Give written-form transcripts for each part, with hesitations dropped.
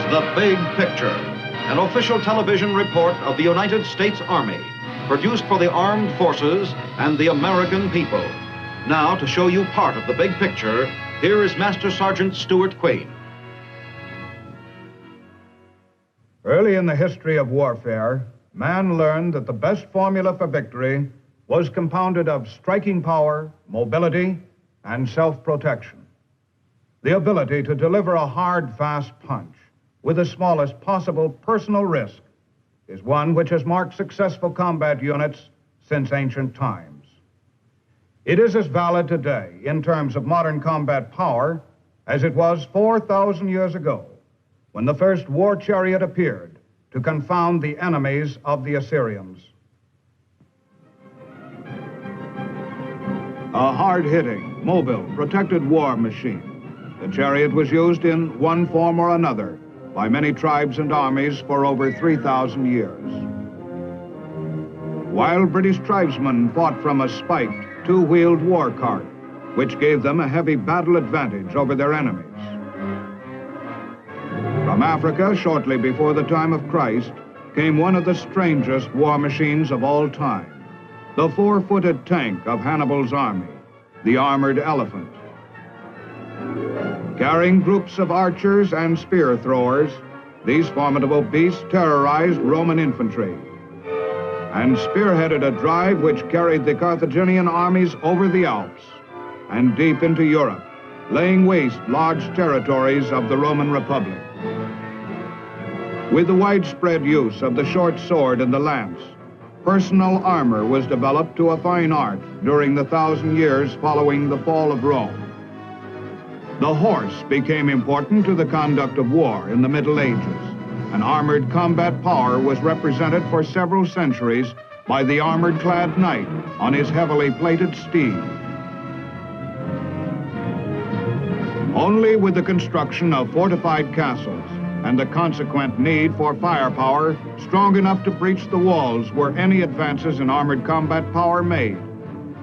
The Big Picture, an official television report of the United States Army, produced for the armed forces and the American people. Now, to show you part of the big picture, here is Master Sergeant Stuart Quain. Early in the history of warfare, man learned that the best formula for victory was compounded of striking power, mobility, and self-protection. The ability to deliver a hard, fast punch with the smallest possible personal risk is one which has marked successful combat units since ancient times. It is as valid today in terms of modern combat power as it was 4,000 years ago when the first war chariot appeared to confound the enemies of the Assyrians. A hard-hitting, mobile, protected war machine, the chariot was used in one form or another by many tribes and armies for over 3,000 years. While British tribesmen fought from a spiked, two-wheeled war cart, which gave them a heavy battle advantage over their enemies. From Africa, shortly before the time of Christ, came one of the strangest war machines of all time, the four-footed tank of Hannibal's army, the armored elephant. Carrying groups of archers and spear throwers, these formidable beasts terrorized Roman infantry and spearheaded a drive which carried the Carthaginian armies over the Alps and deep into Europe, laying waste large territories of the Roman Republic. With the widespread use of the short sword and the lance, personal armor was developed to a fine art during the 1,000 years following the fall of Rome. The horse became important to the conduct of war in the Middle Ages, and armored combat power was represented for several centuries by the armored-clad knight on his heavily plated steed. Only with the construction of fortified castles and the consequent need for firepower strong enough to breach the walls were any advances in armored combat power made.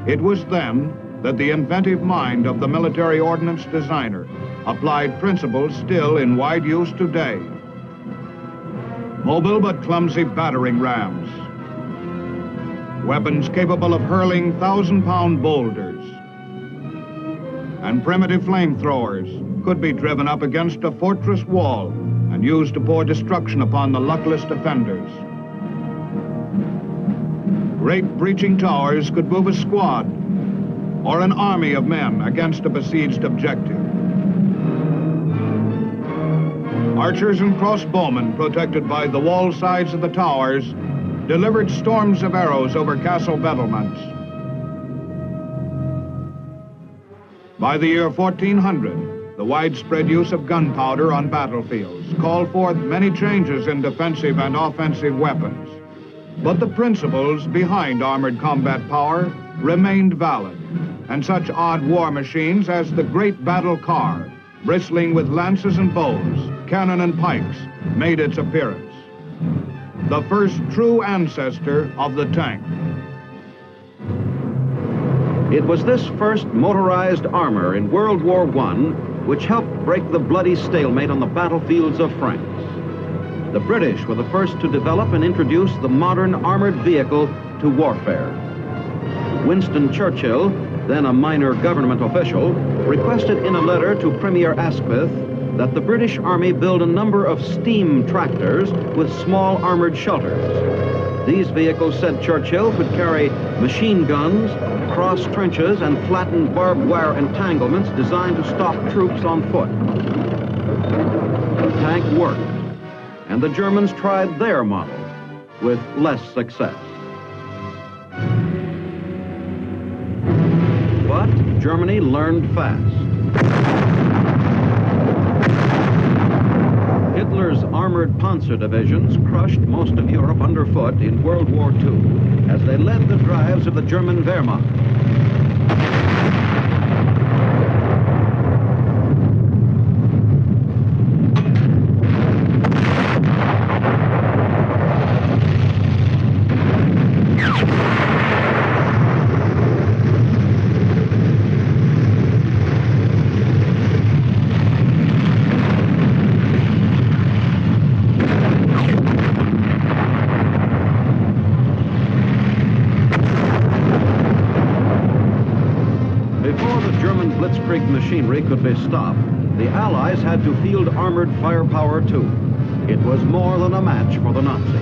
It was then that the inventive mind of the military ordnance designer applied principles still in wide use today. Mobile but clumsy battering rams, weapons capable of hurling 1,000-pound boulders, and primitive flamethrowers could be driven up against a fortress wall and used to pour destruction upon the luckless defenders. Great breaching towers could move a squad or an army of men against a besieged objective. Archers and crossbowmen, protected by the wall sides of the towers, delivered storms of arrows over castle battlements. By the year 1400, the widespread use of gunpowder on battlefields called forth many changes in defensive and offensive weapons. But the principles behind armored combat power remained valid, and such odd war machines as the great battle car, bristling with lances and bows, cannon and pikes, made its appearance. The first true ancestor of the tank. It was this first motorized armor in World War I which helped break the bloody stalemate on the battlefields of France. The British were the first to develop and introduce the modern armored vehicle to warfare. Winston Churchill, then a minor government official, requested in a letter to Premier Asquith that the British Army build a number of steam tractors with small armored shelters. These vehicles, said Churchill, could carry machine guns, cross trenches, and flatten barbed wire entanglements designed to stop troops on foot. The tank worked, and the Germans tried their model with less success. But Germany learned fast. Hitler's armored Panzer divisions crushed most of Europe underfoot in World War II as they led the drives of the German Wehrmacht. blitzkrieg machinery could be stopped, the Allies had to field armored firepower too. It was more than a match for the Nazis.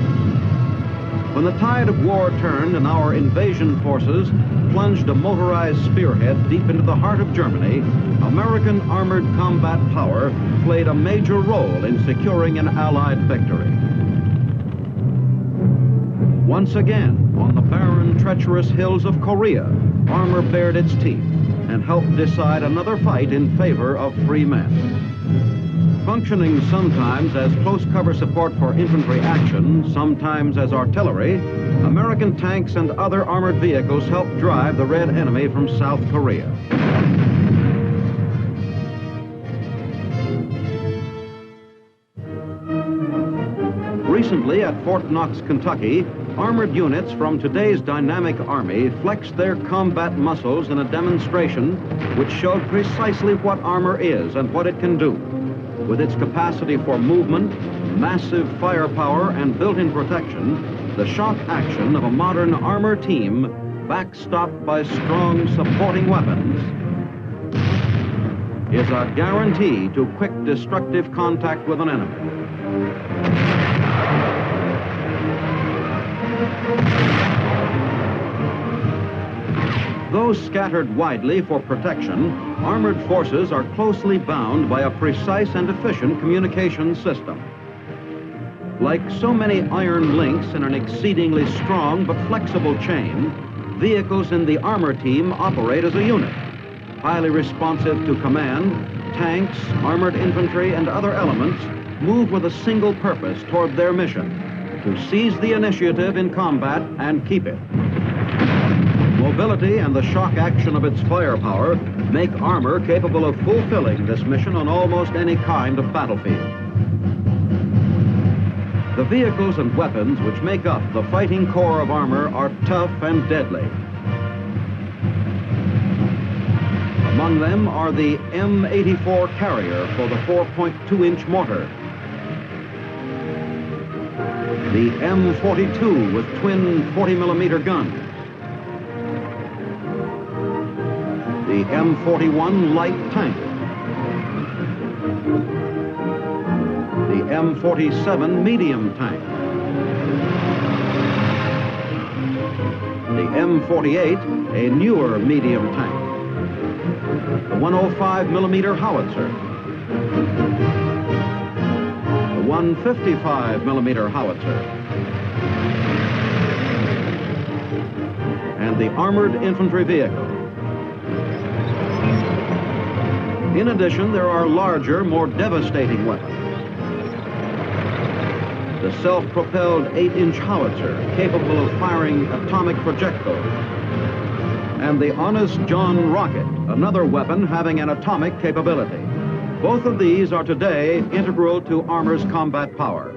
When the tide of war turned and our invasion forces plunged a motorized spearhead deep into the heart of Germany, American armored combat power played a major role in securing an Allied victory. Once again, on the barren, treacherous hills of Korea, armor bared its teeth and helped decide another fight in favor of free men. Functioning sometimes as close cover support for infantry action, sometimes as artillery, American tanks and other armored vehicles helped drive the Red enemy from South Korea. Recently at Fort Knox, Kentucky, armored units from today's dynamic Army flexed their combat muscles in a demonstration which showed precisely what armor is and what it can do. With its capacity for movement, massive firepower, and built-in protection, the shock action of a modern armor team, backstopped by strong supporting weapons, is a guarantee to quick destructive contact with an enemy. Though scattered widely for protection, armored forces are closely bound by a precise and efficient communication system. Like so many iron links in an exceedingly strong but flexible chain, vehicles in the armor team operate as a unit, highly responsive to command. Tanks, armored infantry, and other elements move with a single purpose toward their mission: to seize the initiative in combat and keep it. Mobility and the shock action of its firepower make armor capable of fulfilling this mission on almost any kind of battlefield. The vehicles and weapons which make up the fighting core of armor are tough and deadly. Among them are the M84 Carrier for the 4.2-inch mortar, the M42 with twin 40-millimeter guns, the M41 light tank, the M47 medium tank, the M48, a newer medium tank, the 105-millimeter howitzer, the 155-millimeter howitzer, and the armored infantry vehicle. In addition, there are larger, more devastating weapons. The self-propelled 8-inch howitzer, capable of firing atomic projectiles, and the Honest John rocket, another weapon having an atomic capability. Both of these are today integral to armor's combat power.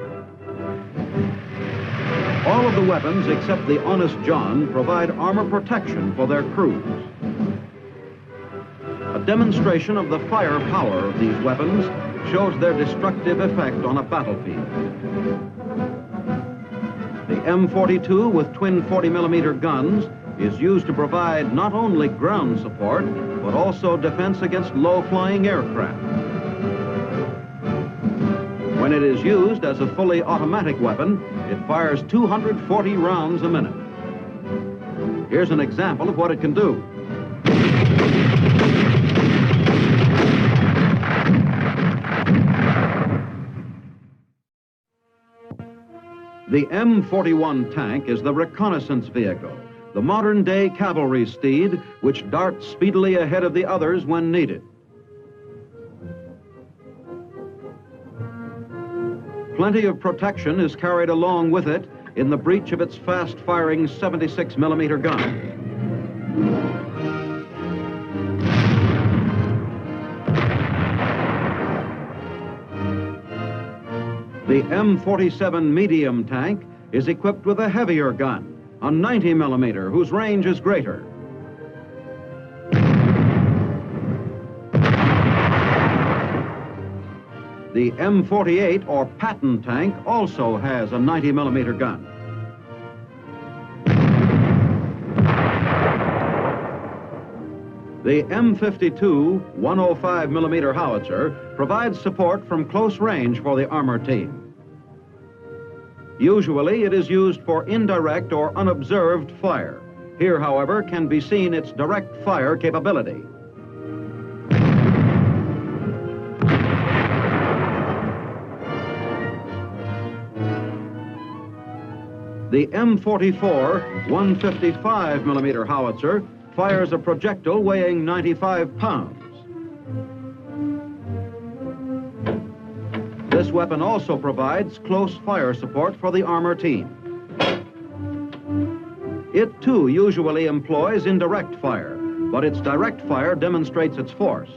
All of the weapons except the Honest John provide armor protection for their crews. A demonstration of the firepower of these weapons shows their destructive effect on a battlefield. The M42 with twin 40-millimeter guns is used to provide not only ground support, but also defense against low-flying aircraft. When it is used as a fully automatic weapon, it fires 240 rounds a minute. Here's an example of what it can do. The M41 tank is the reconnaissance vehicle, the modern-day cavalry steed which darts speedily ahead of the others when needed. Plenty of protection is carried along with it in the breech of its fast-firing 76-millimeter gun. The M47 medium tank is equipped with a heavier gun, a 90-millimeter, whose range is greater. The M48, or Patton tank, also has a 90-millimeter gun. The M52 105mm howitzer provides support from close range for the armor team. Usually it is used for indirect or unobserved fire. Here, however, can be seen its direct fire capability. The M44 155mm howitzer fires a projectile weighing 95 pounds. This weapon also provides close fire support for the armor team. It too usually employs indirect fire, but its direct fire demonstrates its force.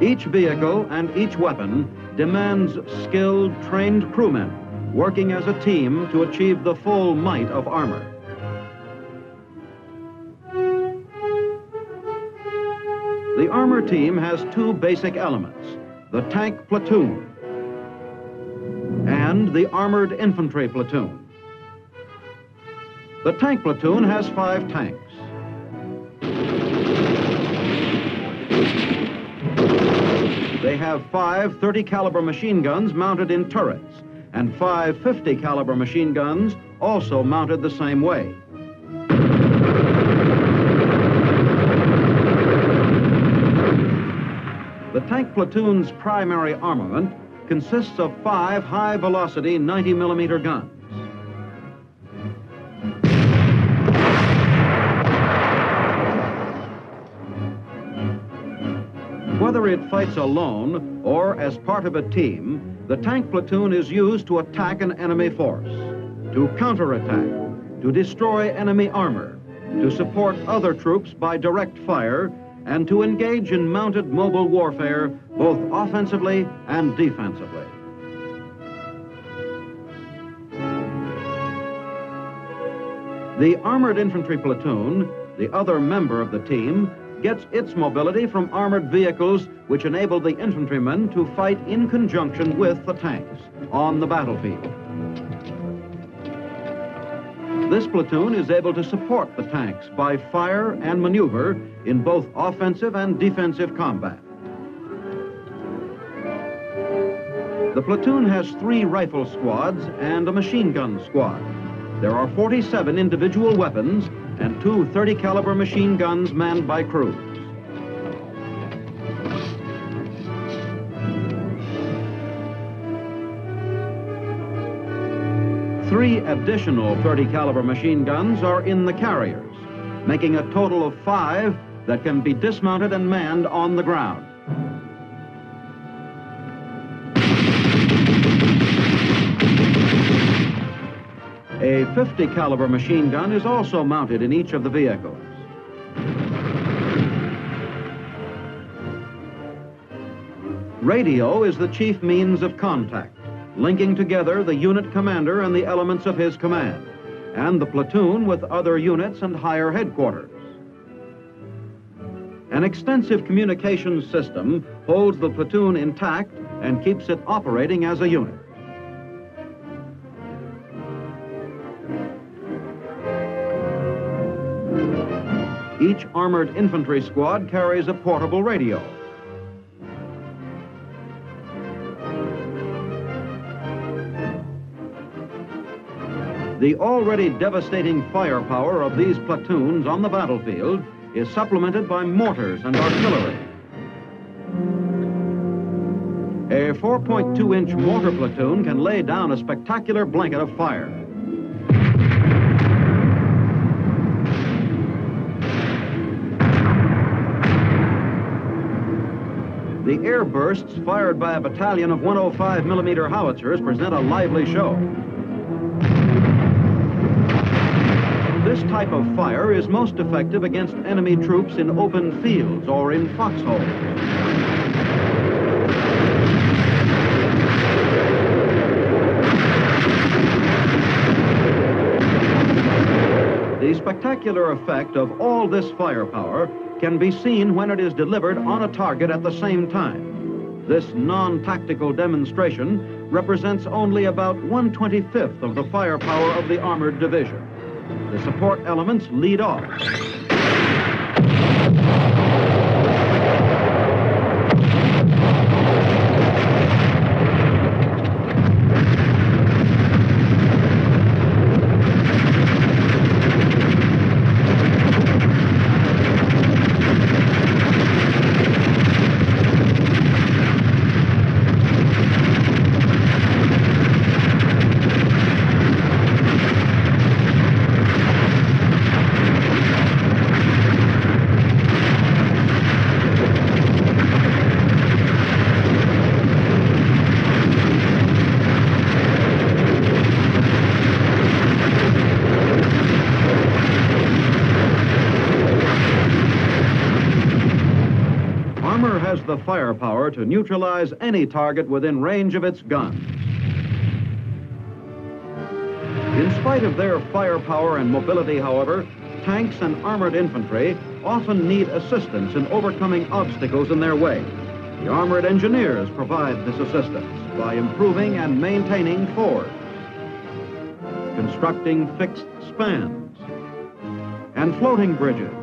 Each vehicle and each weapon demands skilled, trained crewmen working as a team to achieve the full might of armor. The armor team has two basic elements, the tank platoon and the armored infantry platoon. The tank platoon has 5 tanks. They have 5 30-caliber machine guns mounted in turrets and 5 50-caliber machine guns also mounted the same way. The tank platoon's primary armament consists of 5 high-velocity 90mm guns. Whether it fights alone or as part of a team, the tank platoon is used to attack an enemy force, to counterattack, to destroy enemy armor, to support other troops by direct fire, and to engage in mounted mobile warfare both offensively and defensively. The armored infantry platoon, the other member of the team, gets its mobility from armored vehicles which enable the infantrymen to fight in conjunction with the tanks on the battlefield. This platoon is able to support the tanks by fire and maneuver in both offensive and defensive combat. The platoon has 3 rifle squads and a machine gun squad. There are 47 individual weapons and 2 30-caliber machine guns manned by crews. Three additional 30-caliber machine guns are in the carriers, making a total of 5 that can be dismounted and manned on the ground. A 50-caliber machine gun is also mounted in each of the vehicles. Radio is the chief means of contact, linking together the unit commander and the elements of his command, and the platoon with other units and higher headquarters. An extensive communications system holds the platoon intact and keeps it operating as a unit. Each armored infantry squad carries a portable radio. The already devastating firepower of these platoons on the battlefield is supplemented by mortars and artillery. A 4.2-inch mortar platoon can lay down a spectacular blanket of fire. The air bursts fired by a battalion of 105mm howitzers present a lively show. This type of fire is most effective against enemy troops in open fields or in foxholes. The spectacular effect of all this firepower can be seen when it is delivered on a target at the same time. This non-tactical demonstration represents only about 1/25th of the firepower of the armored division. The support elements lead off. Armor has the firepower to neutralize any target within range of its guns. In spite of their firepower and mobility, however, tanks and armored infantry often need assistance in overcoming obstacles in their way. The armored engineers provide this assistance by improving and maintaining fords, constructing fixed spans, and floating bridges.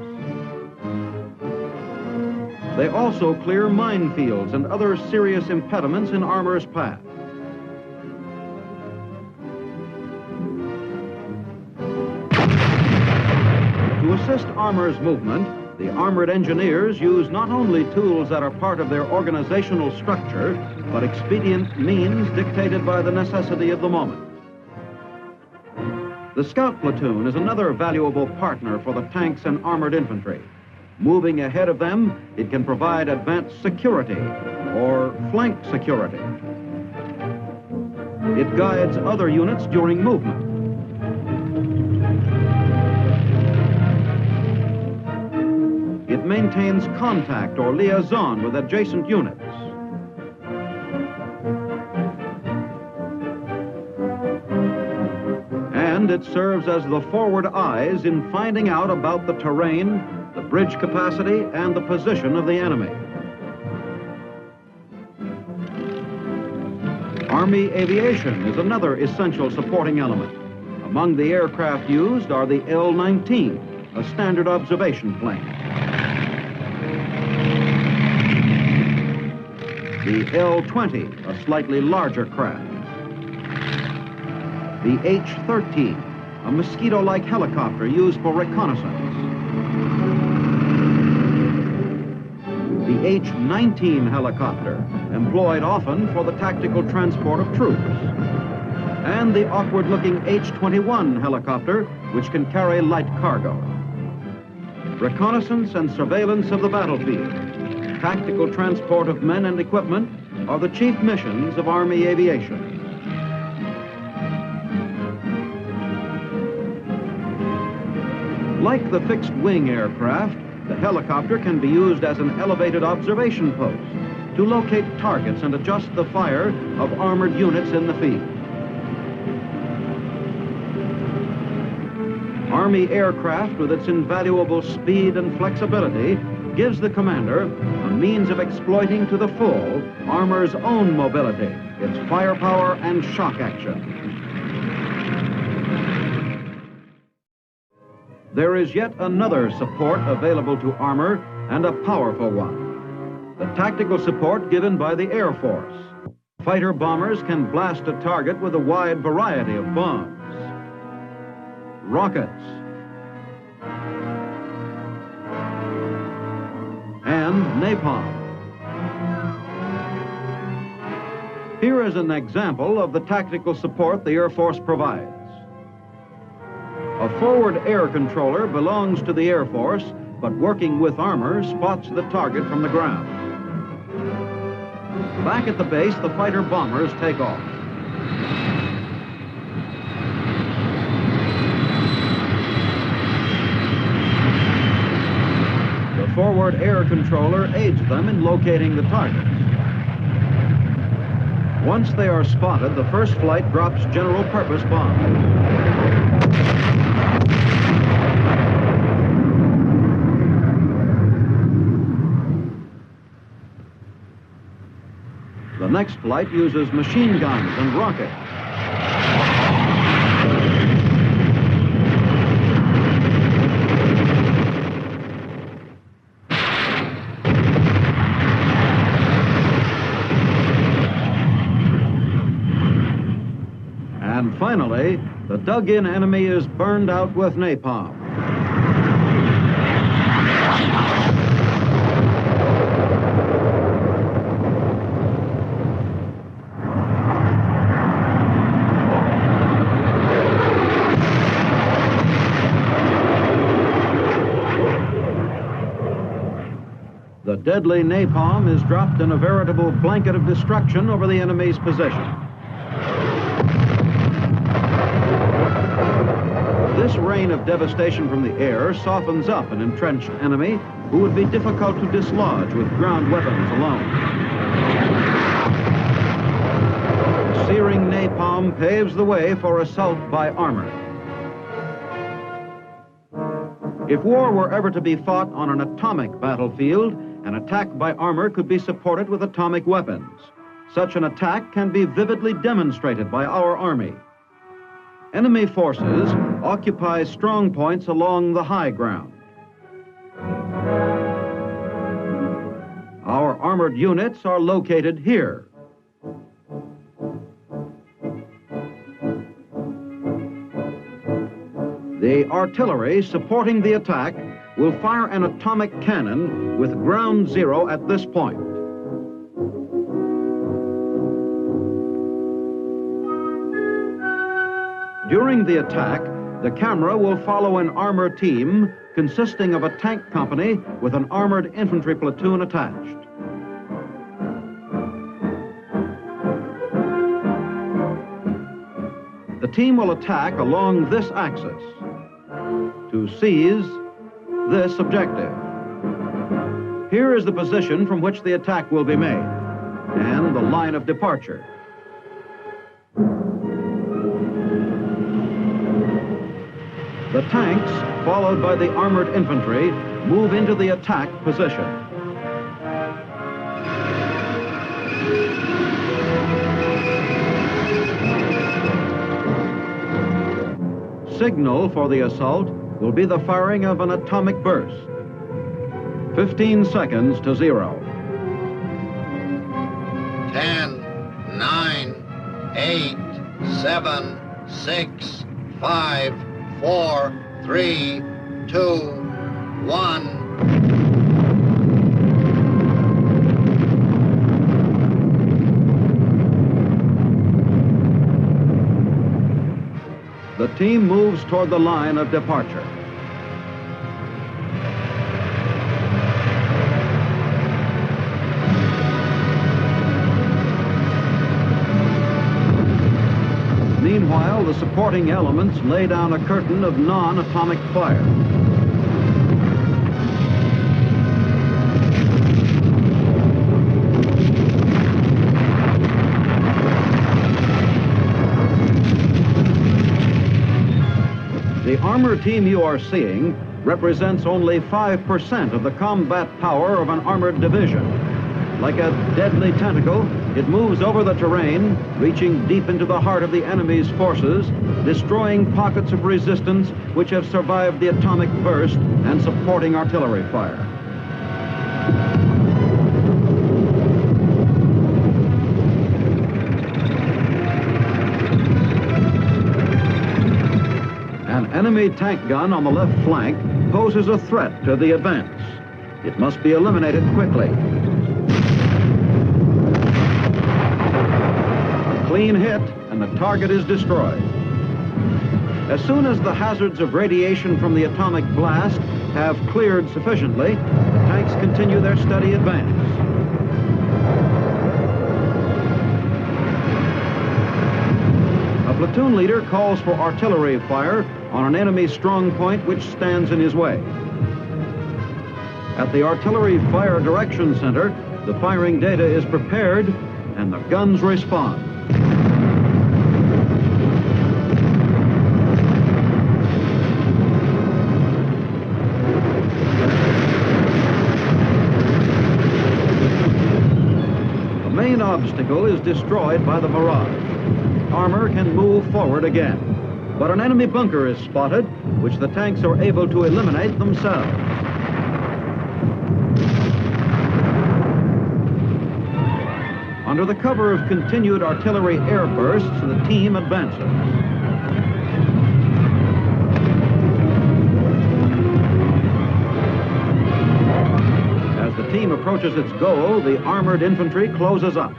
They also clear minefields and other serious impediments in armor's path. To assist armor's movement, the armored engineers use not only tools that are part of their organizational structure, but expedient means dictated by the necessity of the moment. The scout platoon is another valuable partner for the tanks and armored infantry. Moving ahead of them, it can provide advanced security or flank security. It guides other units during movement. It maintains contact or liaison with adjacent units. And it serves as the forward eyes in finding out about the terrain, the bridge capacity, and the position of the enemy. Army aviation is another essential supporting element. Among the aircraft used are the L-19, a standard observation plane, the L-20, a slightly larger craft, the H-13, a mosquito-like helicopter used for reconnaissance, the H-19 helicopter, employed often for the tactical transport of troops, and the awkward-looking H-21 helicopter, which can carry light cargo. Reconnaissance and surveillance of the battlefield, tactical transport of men and equipment are the chief missions of Army aviation. Like the fixed-wing aircraft, the helicopter can be used as an elevated observation post to locate targets and adjust the fire of armored units in the field. Army aircraft, with its invaluable speed and flexibility, gives the commander a means of exploiting to the full armor's own mobility, its firepower and shock action. There is yet another support available to armor, and a powerful one. The tactical support given by the Air Force. Fighter bombers can blast a target with a wide variety of bombs, rockets, and napalm. Here is an example of the tactical support the Air Force provides. A forward air controller belongs to the Air Force, but working with armor spots the target from the ground. Back at the base, the fighter bombers take off. The forward air controller aids them in locating the targets. Once they are spotted, the first flight drops general purpose bombs. next flight uses machine guns and rockets. And finally, the dug-in enemy is burned out with napalm. The deadly napalm is dropped in a veritable blanket of destruction over the enemy's position. This rain of devastation from the air softens up an entrenched enemy who would be difficult to dislodge with ground weapons alone. Searing napalm paves the way for assault by armor. If war were ever to be fought on an atomic battlefield, an attack by armor could be supported with atomic weapons. Such an attack can be vividly demonstrated by our Army. Enemy forces occupy strong points along the high ground. Our armored units are located here. The artillery supporting the attack will fire an atomic cannon with ground zero at this point. During the attack, the camera will follow an armor team consisting of a tank company with an armored infantry platoon attached. The team will attack along this axis to seize this objective. Here is the position from which the attack will be made and the line of departure. The tanks, followed by the armored infantry, move into the attack position. Signal for the assault will be the firing of an atomic burst. 15 seconds to 0. 10, 9, 8, 7, 6, 5, 4, 3, 2, 1. The team moves toward the line of departure. Meanwhile, the supporting elements lay down a curtain of non-atomic fire. The armor team you are seeing represents only 5% of the combat power of an armored division. Like a deadly tentacle, it moves over the terrain, reaching deep into the heart of the enemy's forces, destroying pockets of resistance which have survived the atomic burst and supporting artillery fire. An enemy tank gun on the left flank poses a threat to the advance. It must be eliminated quickly. A clean hit and the target is destroyed. As soon as the hazards of radiation from the atomic blast have cleared sufficiently, the tanks continue their steady advance. A platoon leader calls for artillery fire on an enemy strong point which stands in his way. At the Artillery Fire Direction Center, the firing data is prepared and the guns respond. The main main obstacle is destroyed by the barrage. Armor can move forward again, but an enemy bunker is spotted, which the tanks are able to eliminate themselves. Under the cover of continued artillery air bursts, the team advances. As the team approaches its goal, the armored infantry closes up.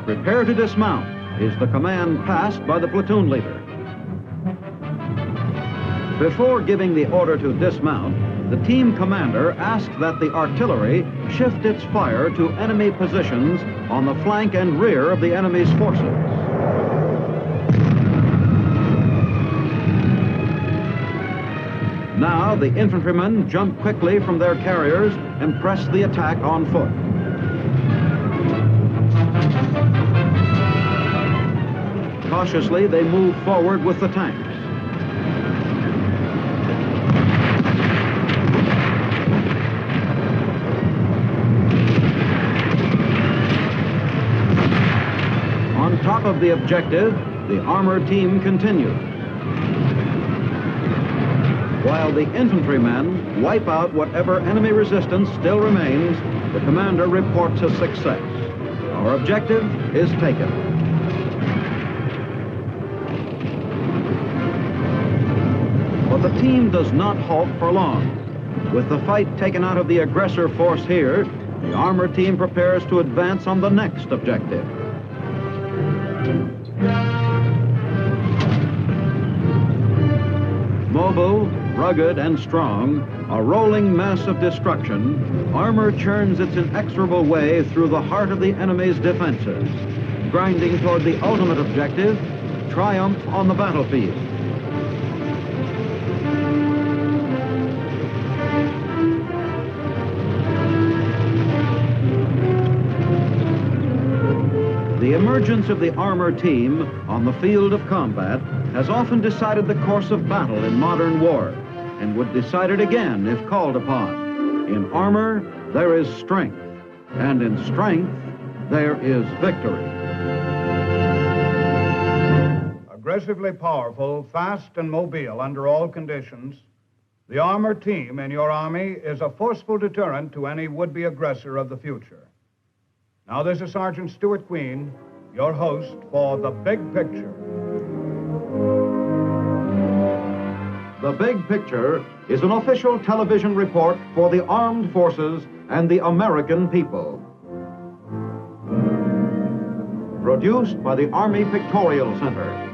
Prepare to dismount is the command passed by the platoon leader. Before giving the order to dismount, the team commander asked that the artillery shift its fire to enemy positions on the flank and rear of the enemy's forces. Now the infantrymen jump quickly from their carriers and press the attack on foot. Cautiously, they move forward with the tanks. On top of the objective, the armor team continues, while the infantrymen wipe out whatever enemy resistance still remains. The commander reports a success. Our objective is taken. But the team does not halt for long. With the fight taken out of the aggressor force here, the armor team prepares to advance on the next objective. Mobile, rugged, and strong, a rolling mass of destruction, armor churns its inexorable way through the heart of the enemy's defenses, grinding toward the ultimate objective, triumph on the battlefield. The emergence of the armor team on the field of combat has often decided the course of battle in modern war, and would decide it again if called upon. In armor, there is strength, and in strength, there is victory. Aggressively powerful, fast and mobile under all conditions, the armor team in your Army is a forceful deterrent to any would-be aggressor of the future. Now, this is Sergeant Stuart Queen, your host for The Big Picture. The Big Picture is an official television report for the armed forces and the American people. Produced by the Army Pictorial Center.